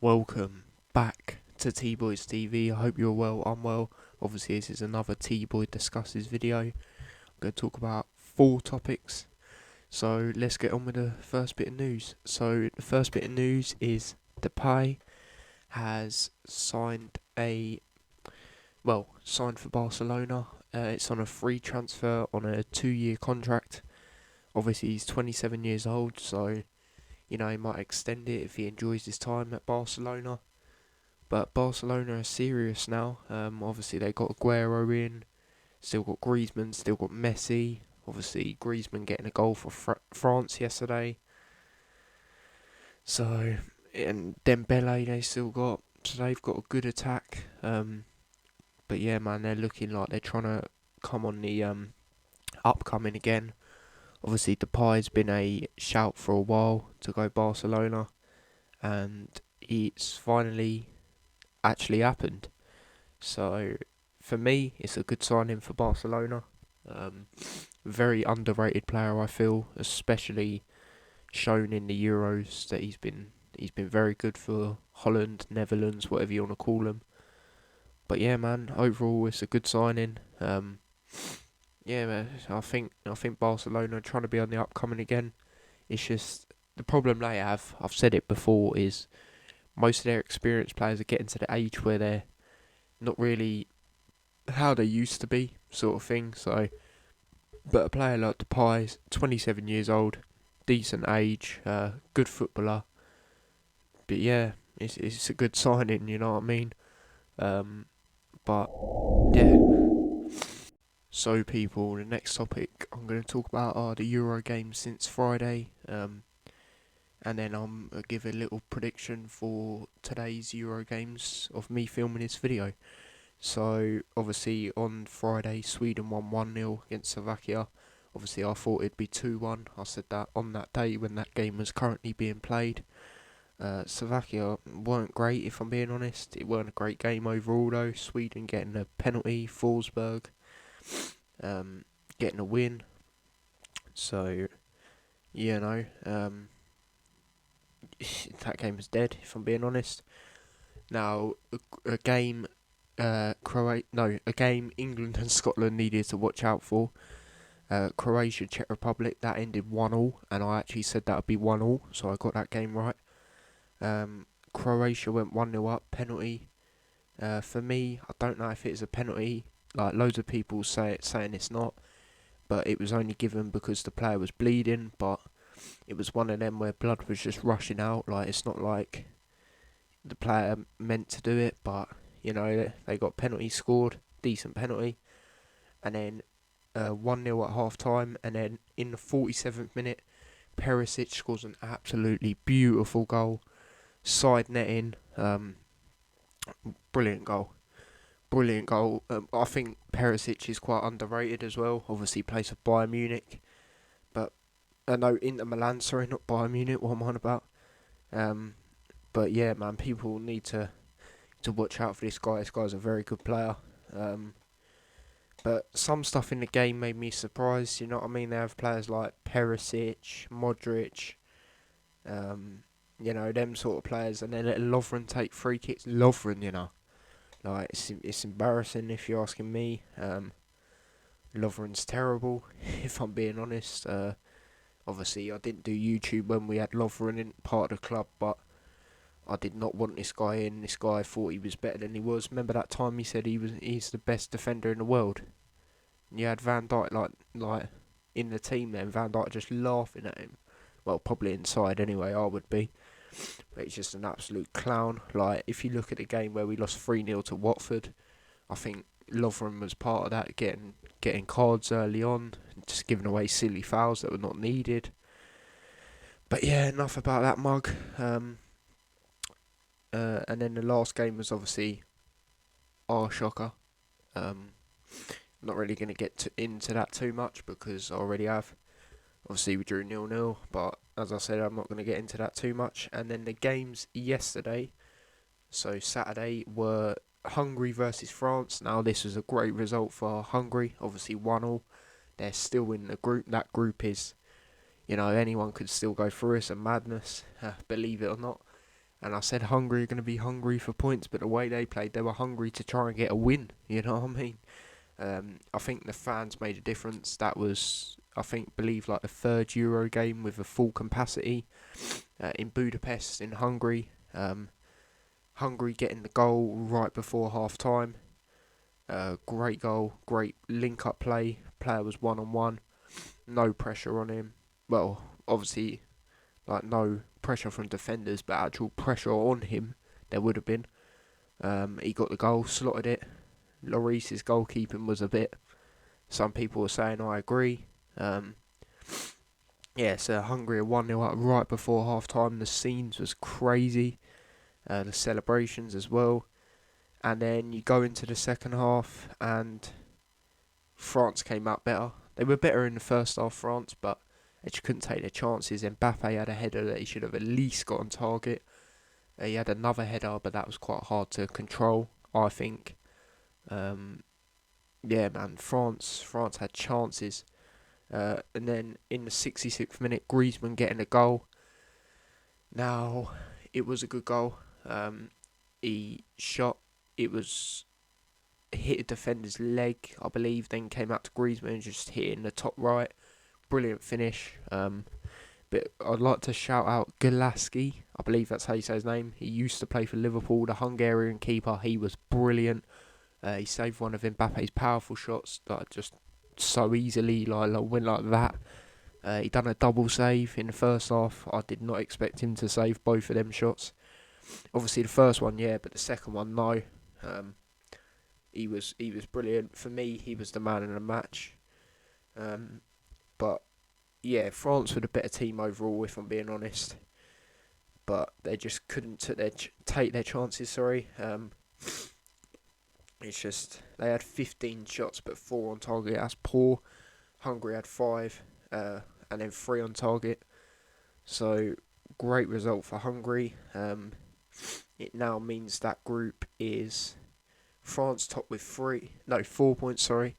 Welcome back to T-Boys TV. I hope you're well. I'm well. Obviously, this is another T-Boy Discusses video. I'm going to talk about 4 topics. So let's get on with the first bit of news. So the first bit of news is Depay has signed for Barcelona. It's on a free transfer on a 2-year contract. Obviously, he's 27 years old, so he might extend it if he enjoys his time at Barcelona. But Barcelona are serious now. Obviously, they got Aguero in, still got Griezmann, still got Messi. Obviously, Griezmann getting a goal for France yesterday. So, and Dembele they still got. So they've got a good attack. But yeah, man, they're looking like they're trying to come on the upcoming again. Obviously, Depay's been a shout for a while to go Barcelona, and it's finally actually happened. So for me, it's a good signing for Barcelona. Very underrated player, I feel, especially shown in the Euros that he's been very good for Holland, Netherlands, whatever you want to call them. But yeah, man, overall it's a good signing. Yeah, man, I think Barcelona are trying to be on the upcoming again. It's just the problem they have. I've said it before, is most of their experienced players are getting to the age where they're not really how they used to be, sort of thing. So, but a player like Depay, 27 years old, decent age, good footballer. But yeah, it's a good signing, you know what I mean? But yeah. So people, the next topic I'm going to talk about are the Euro games since Friday. And then I'm going to give a little prediction for today's Euro games of me filming this video. So, obviously, on Friday, Sweden won 1-0 against Slovakia. Obviously, I thought it'd be 2-1. I said that on that day when that game was currently being played. Slovakia weren't great, if I'm being honest. It weren't a great game overall, though. Sweden getting a penalty, Forsberg getting a win. So, that game was dead, if I'm being honest. Now, a game a game England and Scotland needed to watch out for. Croatia, Czech Republic, that ended 1-1, and I actually said that would be 1-1, so I got that game right. Croatia went 1-0 up, penalty. For me, I don't know if it is a penalty. Like, loads of people saying it's not, but it was only given because the player was bleeding, but it was one of them where blood was just rushing out. Like, it's not like the player meant to do it, but they got penalty scored, decent penalty, and then 1-0 at half time, and then in the 47th minute, Perisic scores an absolutely beautiful goal, side netting, brilliant goal. I think Perisic is quite underrated as well. Obviously, plays for Bayern Munich, but no, Inter Milan. Sorry, not Bayern Munich. What am I on about? But yeah, man, people need to watch out for this guy. This guy's a very good player. But some stuff in the game made me surprised. You know what I mean? They have players like Perisic, Modric, them sort of players, and they let Lovren take free kicks. Lovren, like it's embarrassing if you're asking me. Lovren's terrible, if I'm being honest. Obviously, I didn't do YouTube when we had Lovren in part of the club, but I did not want this guy in. This guy thought he was better than he was. Remember that time he said he's the best defender in the world? And you had Van Dijk like in the team then, Van Dijk just laughing at him. Well, probably inside anyway, I would be. But he's just an absolute clown. Like, if you look at the game where we lost 3-0 to Watford, I think Lovren was part of that, getting cards early on, just giving away silly fouls that were not needed. But yeah, enough about that mug. And then the last game was obviously our shocker. Not really going to get into that too much because I already have. Obviously, we drew 0-0, but as I said, I'm not going to get into that too much. And then the games yesterday, so Saturday, were Hungary versus France. Now, this was a great result for Hungary. Obviously, 1-1. They're still in the group. That group is, anyone could still go through. It's a madness, believe it or not. And I said Hungary are going to be hungry for points, but the way they played, they were hungry to try and get a win. You know what I mean? I think the fans made a difference. That was, believe like the third Euro game with a full capacity in Budapest in Hungary. Hungary getting the goal right before half time. Great goal, great link up play. Player was 1-on-1, no pressure on him. Well, obviously, like no pressure from defenders, but actual pressure on him there would have been. He got the goal, slotted it. Lloris's goalkeeping was a bit. Some people were saying I agree. So Hungary are 1-0 up right before half time. The scenes was crazy. The celebrations as well. And then you go into the second half and France came out better. They were better in the first half, France, but they just couldn't take their chances. Mbappe had a header that he should have at least got on target. He had another header, but that was quite hard to control, I think. France had chances. And then in the 66th minute, Griezmann getting a goal. Now, it was a good goal. He shot. It was hit a defender's leg, I believe, then came out to Griezmann and just hit in the top right. Brilliant finish. But I'd like to shout out Golaski. I believe that's how you say his name. He used to play for Liverpool, the Hungarian keeper. He was brilliant. He saved one of Mbappe's powerful shots that just so easily went like that. He done a double save in the first half. I did not expect him to save both of them shots. Obviously the first one, yeah, but the second one, no. He was brilliant. For me, he was the man in the match. But yeah, France were the better team overall, if I'm being honest. But they just couldn't take their chances. Sorry. It's just they had 15 shots but 4 on target. That's poor. Hungary had 5 and then 3 on target. So great result for Hungary. It now means that group is France top with 4 points. Sorry.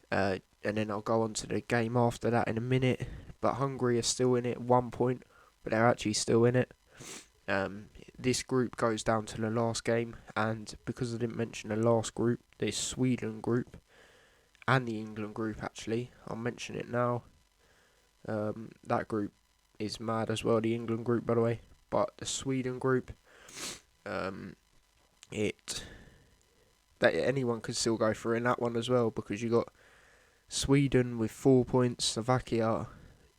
And then I'll go on to the game after that in a minute. But Hungary are still in it, 1 point, but they're actually still in it. This group goes down to the last game, and because I didn't mention the last group, the Sweden group and the England group, actually, I'll mention it now. That group is mad as well, the England group, by the way. But the Sweden group, anyone could still go through in that one as well, because you got Sweden with 4 points, Slovakia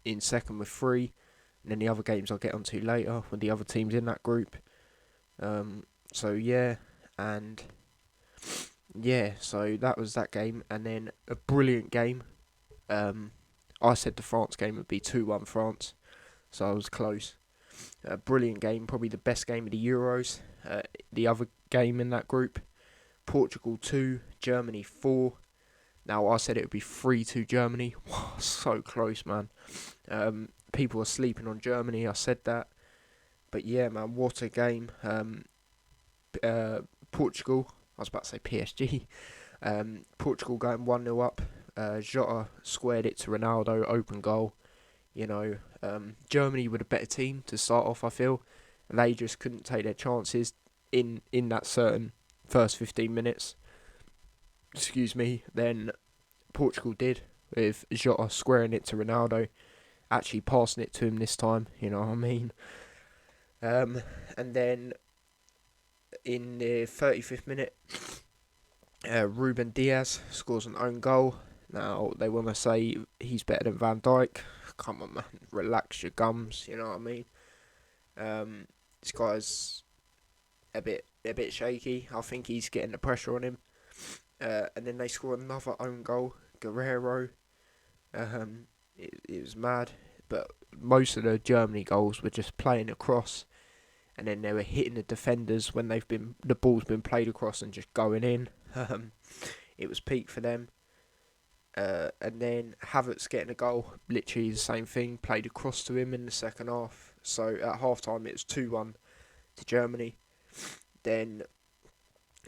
in second with 3, and then the other games I'll get onto later with the other teams in that group. So that was that game, and then a brilliant game. I said the France game would be 2-1 France, so I was close. A brilliant game, probably the best game of the Euros. The other game in that group, Portugal 2, Germany 4. Now, I said it would be 3-2 Germany. Wow, so close, man. People are sleeping on Germany, I said that. But yeah, man, what a game. Portugal, I was about to say PSG. Portugal going 1-0 up. Jota squared it to Ronaldo, open goal. Germany were the better team to start off, I feel. They just couldn't take their chances in that certain first 15 minutes. Excuse me. Then Portugal did, with Jota squaring it to Ronaldo, actually passing it to him this time, you know what I mean? And then in the 35th minute, Ruben Diaz scores an own goal. Now, they want to say he's better than Van Dijk. Come on, man. Relax your gums, you know what I mean? This guy's a bit shaky. I think he's getting the pressure on him. And then they score another own goal. Guerrero. It was mad. But most of the Germany goals were just playing across. And then they were hitting the defenders when the ball's been played across and just going in. It was peak for them. And then Havertz getting a goal, literally the same thing, played across to him in the second half. So at half time it was 2-1 to Germany. Then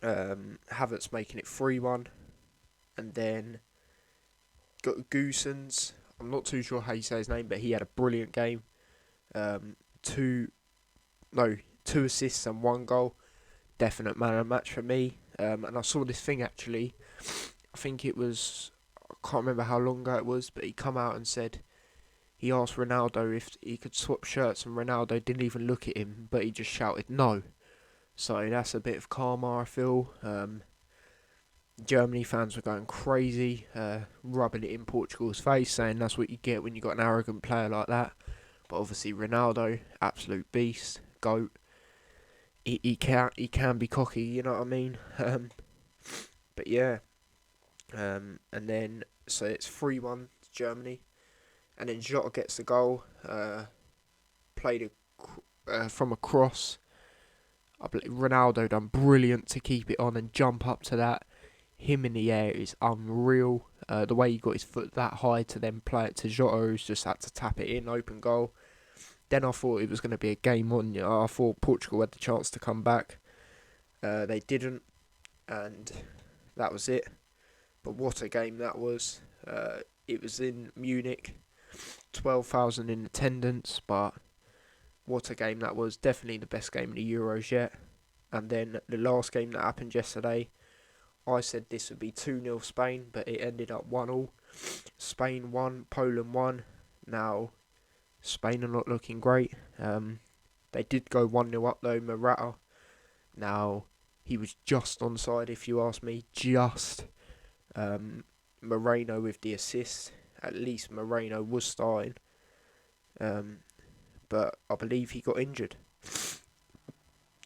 Havertz making it 3-1. And then got Goossens, I'm not too sure how you say his name, but he had a brilliant game. Um, two, no, 2 assists and 1 goal. Definite man of the match for me. And I saw this thing actually. I think it was, I can't remember how long ago it was, but he come out and said he asked Ronaldo if he could swap shirts, and Ronaldo didn't even look at him, but he just shouted no. So that's a bit of karma, I feel. Germany fans were going crazy, rubbing it in Portugal's face, saying that's what you get when you got an arrogant player like that. But obviously Ronaldo, absolute beast, GOAT. He can be cocky, you know what I mean. But yeah, and then so it's 3-1 to Germany, and then Jota gets the goal. Played from a cross. I believe Ronaldo done brilliant to keep it on and jump up to that. Him in the air is unreal. The way he got his foot that high to then play it to Jota, who's just had to tap it in, open goal. Then I thought it was going to be a game on. You know, I thought Portugal had the chance to come back. They didn't, and that was it. But what a game that was. It was in Munich, 12,000 in attendance, but what a game that was. Definitely the best game of the Euros yet. And then the last game that happened yesterday, I said this would be 2-0 Spain, but it ended up 1-1. Spain won, Poland won. Now, Spain are not looking great. They did go 1-0 up though, Morata. Now, he was just onside if you ask me, just. Moreno with the assist. At least Moreno was starting. But I believe he got injured.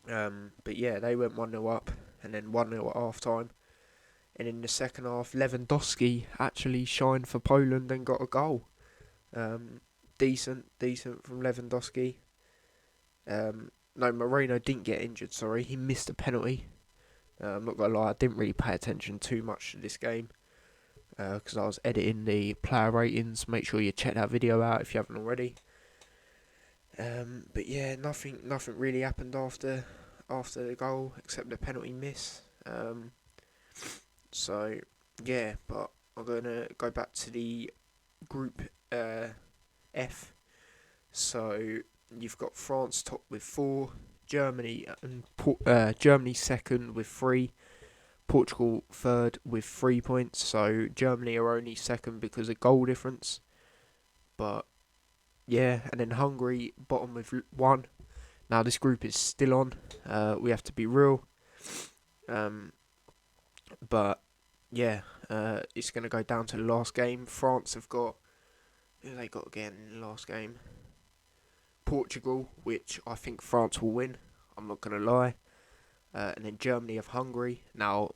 But yeah, they went 1-0 up and then 1-0 at half time. And in the second half, Lewandowski actually shined for Poland and got a goal. Decent from Lewandowski. No, Moreno didn't get injured, sorry. He missed a penalty. I'm not going to lie, I didn't really pay attention too much to this game. Because I was editing the player ratings. Make sure you check that video out if you haven't already. But yeah, nothing really happened after the goal except the penalty miss. So yeah, but I'm gonna go back to the group F. So you've got France top with 4, Germany Germany second with 3, Portugal third with 3 points. So Germany are only second because of goal difference. But yeah, and then Hungary bottom with 1. Now this group is still on. We have to be real. But yeah, it's going to go down to the last game. France have got, who they got again in the last game? Portugal, which I think France will win. I'm not going to lie. And then Germany have Hungary. Now,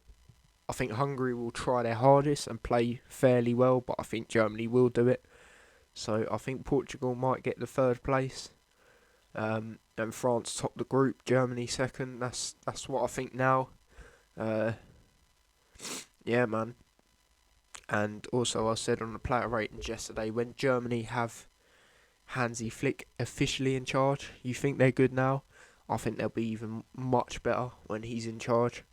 I think Hungary will try their hardest and play fairly well, but I think Germany will do it. So I think Portugal might get the 3rd place. And France top the group, Germany second. That's what I think now. Yeah, man. And also I said on the player ratings yesterday, when Germany have Hansi Flick officially in charge, you think they're good now? I think they'll be even much better when he's in charge.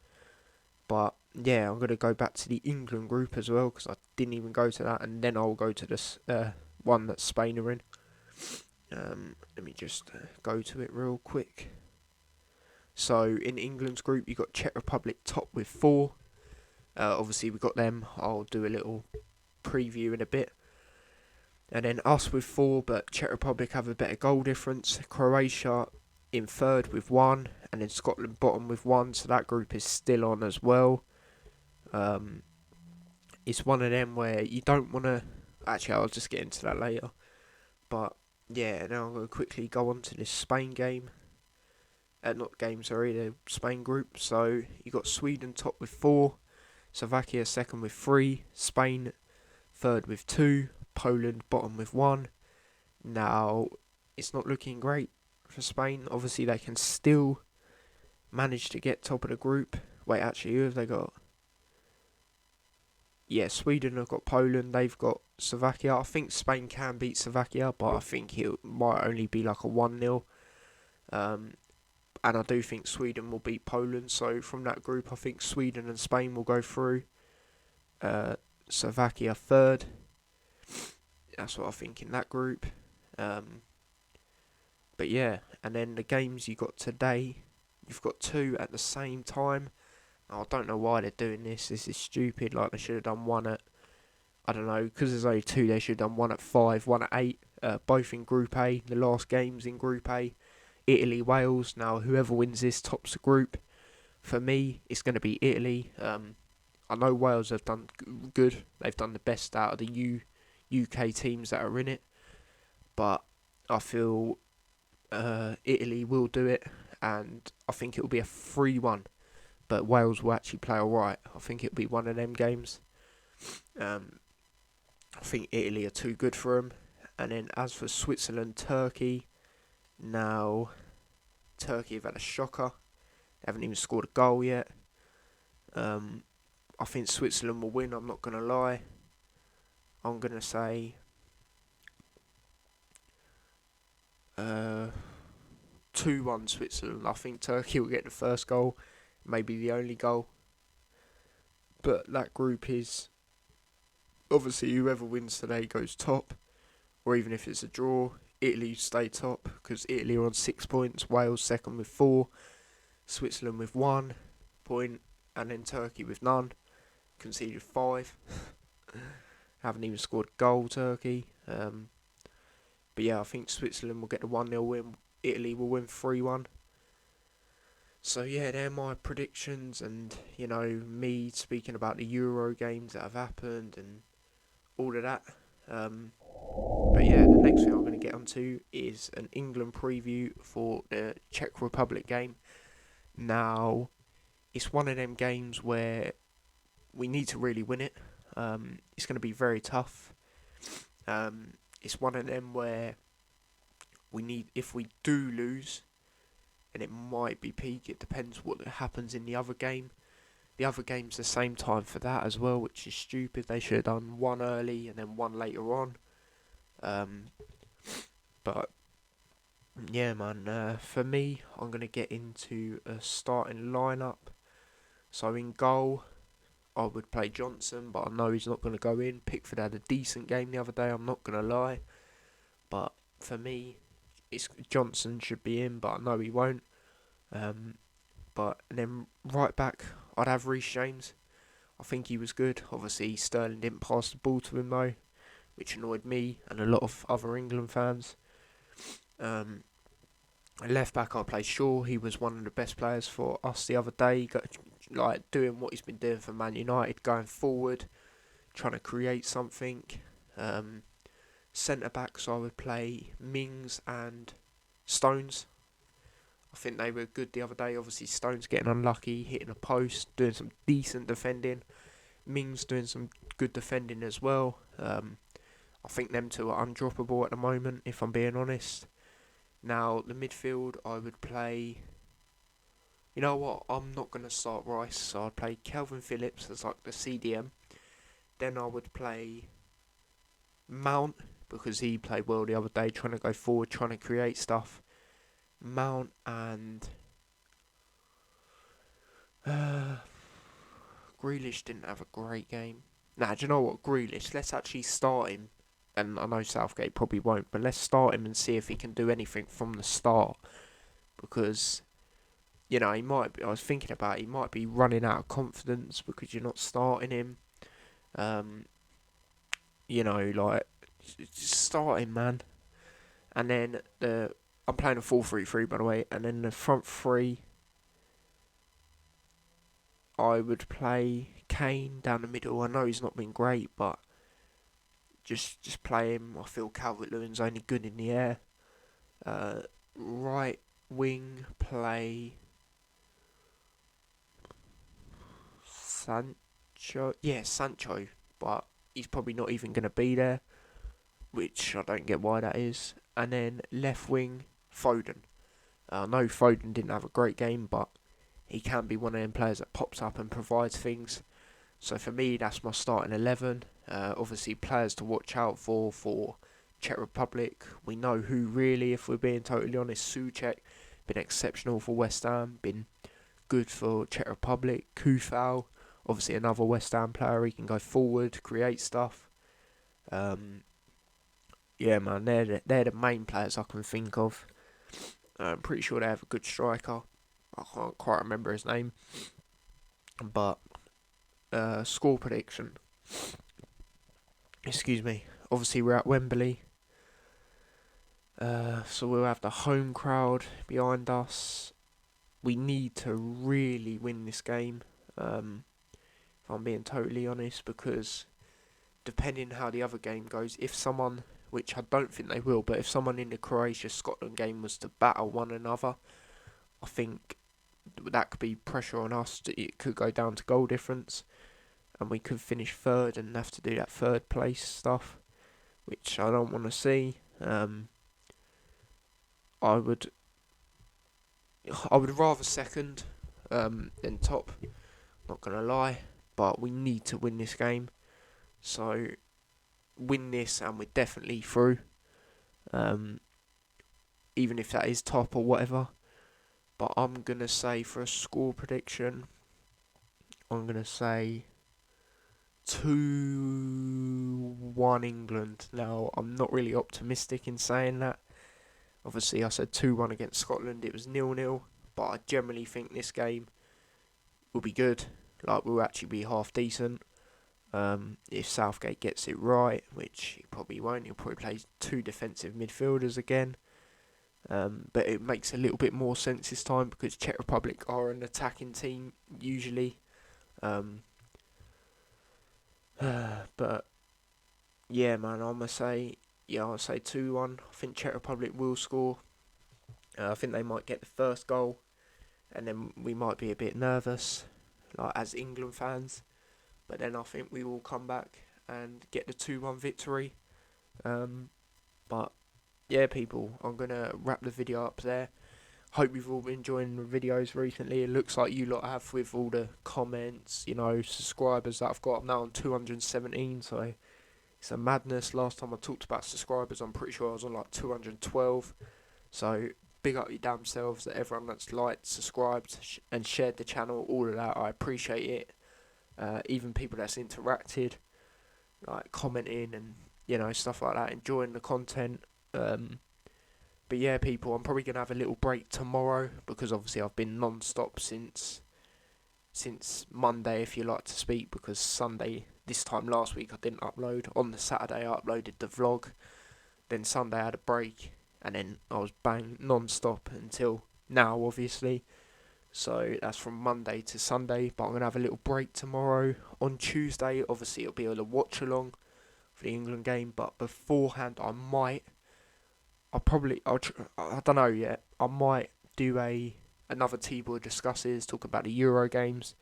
But yeah, I'm going to go back to the England group as well, because I didn't even go to that, and then I'll go to this one that Spain are in. Let me just go to it real quick. So in England's group, you got Czech Republic top with 4. Obviously we got them. I'll do a little preview in a bit. And then us with 4, but Czech Republic have a better goal difference. Croatia in 3rd with 1, and then Scotland bottom with 1. So that group is still on as well. It's one of them where you don't want to. Actually, I'll just get into that later. But yeah, now I'm going to quickly go on to this Spain game. The Spain group. So you got Sweden top with 4, Slovakia second with 3, Spain third with 2, Poland bottom with 1. Now, it's not looking great for Spain. Obviously, they can still manage to get top of the group. Wait, actually, who have they got? Yeah, Sweden have got Poland. They've got Slovakia. I think Spain can beat Slovakia, but I think it might only be like a 1-0. And I do think Sweden will beat Poland. So from that group, I think Sweden and Spain will go through. Slovakia third. That's what I think in that group. Um, but yeah, and then the games you got today, you've got two at the same time. I don't know why they're doing this. This is stupid. Like, they should have done one at, I don't know, because there's only two, they should have done one at 5, one at 8, both in Group A. The last games in Group A, Italy, Wales. Now, whoever wins this tops the group. For me, it's going to be Italy. I know Wales have done good. They've done the best out of the UK teams that are in it. But I feel Italy will do it, and I think it will be a 3-1. But Wales will actually play alright. I think it'll be one of them games. I think Italy are too good for them. And then as for Switzerland, Turkey, now Turkey have had a shocker. They haven't even scored a goal yet. I think Switzerland will win, I'm not going to lie. I'm going to say 2-1 Switzerland. I think Turkey will get the first goal, maybe the only goal. But that group is, obviously whoever wins today goes top, or even if it's a draw, Italy stay top, because Italy are on 6 points, Wales second with 4, Switzerland with 1 point, and then Turkey with none, conceded 5. Haven't even scored a goal, Turkey. But yeah, I think Switzerland will get the 1-0 win, Italy will win 3-1. So yeah, they're my predictions, and you know, me speaking about the Euro games that have happened and all of that. But yeah, the next thing I'm going to get onto is an England preview for the Czech Republic game. Now, it's one of them games where we need to really win it. It's going to be very tough. It's one of them where we need, if we do lose, and it might be peak, it depends what happens in the other game. The other game's the same time for that as well, which is stupid. They should have done one early and then one later on. But yeah, man, for me, I'm going to get into a starting lineup. So in goal, I would play Johnson, but I know he's not going to go in. Pickford had a decent game the other day, I'm not going to lie. But for me, Johnson should be in, but I know he won't. But then right back, I'd have Reece James. I think he was good. Obviously, Sterling didn't pass the ball to him though, which annoyed me and a lot of other England fans. Left back, I'll play Shaw. He was one of the best players for us the other day. Like, doing what he's been doing for Man United, going forward, trying to create something. Centre backs, I would play Mings and Stones. I think they were good the other day. Obviously, Stones getting unlucky, hitting a post, doing some decent defending. Mings doing some good defending as well. I think them two are undroppable at the moment, if I'm being honest. Now, the midfield, I would play... You know what? I'm not going to start Rice, so I'd play Calvin Phillips as like the CDM. Then I would play Mount, because he played well the other day, trying to go forward, trying to create stuff. Mount and... Grealish didn't have a great game. Nah, do you know what? Grealish, let's actually start him. And I know Southgate probably won't, but let's start him and see if he can do anything from the start. Because, you know, he might be, I was thinking about it, he might be running out of confidence because you're not starting him. You know, like, just start him, man. And then I'm playing a 4-3-3, by the way. And then the front three, I would play Kane down the middle. I know he's not been great, but just play him. I feel Calvert-Lewin's only good in the air. Right wing, play Sancho. Yeah, Sancho, but he's probably not even going to be there, which I don't get why that is. And then left wing, Foden. I know Foden didn't have a great game, but he can be one of them players that pops up and provides things. So for me, that's my starting 11. Obviously, players to watch out for Czech Republic. We know who really, if we're being totally honest. Souček, been exceptional for West Ham, been good for Czech Republic. Kufal, obviously another West Ham player. He can go forward, create stuff. yeah, man, they're the main players I can think of. I'm pretty sure they have a good striker. I can't quite remember his name, but score prediction. Excuse me. Obviously, we're at Wembley, so we'll have the home crowd behind us. We need to really win this game. If I'm being totally honest, because depending how the other game goes, if someone, which I don't think they will, but if someone in the Croatia-Scotland game was to battle one another, I think that could be pressure on us. It could go down to goal difference, and we could finish third and have to do that third place stuff, which I don't want to see. I would rather second than top. Not gonna lie, but we need to win this game. So win this, and we're definitely through. Even if that is top or whatever. But I'm gonna say for a score prediction, I'm gonna say 2-1 England. Now, I'm not really optimistic in saying that. Obviously, I said 2-1 against Scotland. It was 0-0. But I generally think this game will be good. Like, we'll actually be half decent. If Southgate gets it right, which he probably won't. He'll probably play 2 defensive midfielders again. But it makes a little bit more sense this time because Czech Republic are an attacking team usually. But yeah, man, I'll say 2-1. I think Czech Republic will score. I think they might get the first goal, and then we might be a bit nervous, like as England fans. But then I think we will come back and get the 2-1 victory. But yeah, people, I'm gonna wrap the video up there. Hope you've all been enjoying the videos recently. It looks like you lot have with all the comments, subscribers that I've got. I'm now on 217, so it's a madness. Last time I talked about subscribers, I'm pretty sure I was on like 212. So big up your damn selves, that everyone that's liked, subscribed, and shared the channel. All of that, I appreciate it. Even people that's interacted, like commenting and stuff like that, enjoying the content. But yeah, people, I'm probably going to have a little break tomorrow because obviously I've been non-stop since Monday, if you like to speak, because Sunday, this time last week, I didn't upload. On the Saturday, I uploaded the vlog. Then Sunday, I had a break. And then I was bang non-stop until now, obviously. So that's from Monday to Sunday. But I'm going to have a little break tomorrow. On Tuesday, obviously, it'll be a watch-along for the England game. But beforehand, I don't know yet. I might do another T-Boy discusses, talk about the Euro games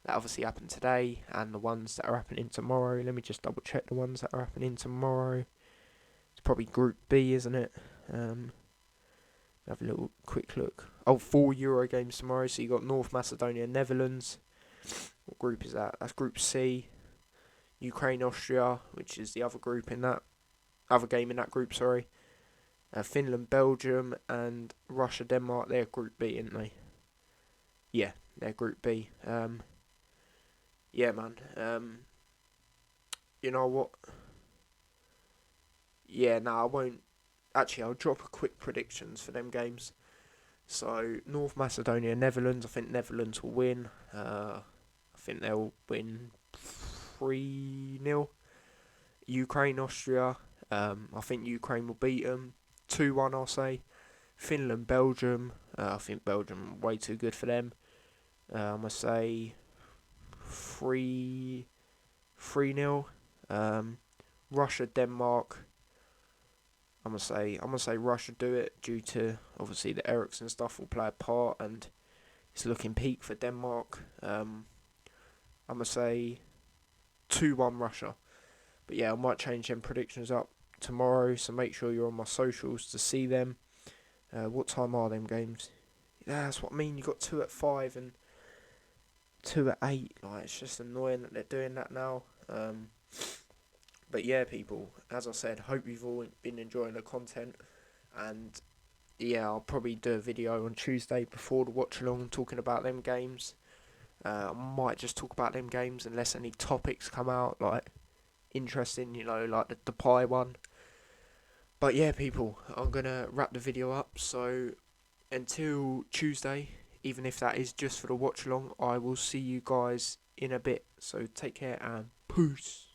that obviously happened today and the ones that are happening tomorrow. Let me just double check the ones that are happening tomorrow. It's probably Group B, isn't it? Have a little quick look. 4 Euro games tomorrow. So you got North Macedonia, Netherlands. What group is that? That's Group C. Ukraine, Austria, which is the other game in that group. Sorry. Finland, Belgium, and Russia, Denmark. They're Group B, aren't they? Yeah, they're Group B. Yeah, man. You know what? Yeah, no, I won't. Actually, I'll drop a quick predictions for them games. So, North Macedonia, Netherlands. I think Netherlands will win. I think they'll win 3-0. Ukraine, Austria. I think Ukraine will beat them. 2-1, I'll say. Finland, Belgium. I think Belgium way too good for them. I'm gonna say 3-0. Russia, Denmark. I'm gonna say Russia do it due to obviously the Ericsson stuff will play a part and it's looking peak for Denmark. I'm gonna say 2-1 Russia. But yeah, I might change them predictions up tomorrow, so make sure you're on my socials to see them. What time are them games? Yeah, that's what I mean. You got 2 at 5 and 2 at 8. Like, it's just annoying that they're doing that now. But yeah, people, as I said, hope you've all been enjoying the content. And yeah, I'll probably do a video on Tuesday before the watch along talking about them games. I might just talk about them games unless any topics come out like interesting, like the Depay one. But yeah, people, I'm gonna wrap the video up. So until Tuesday, even if that is just for the watch along, I will see you guys in a bit. So take care and peace.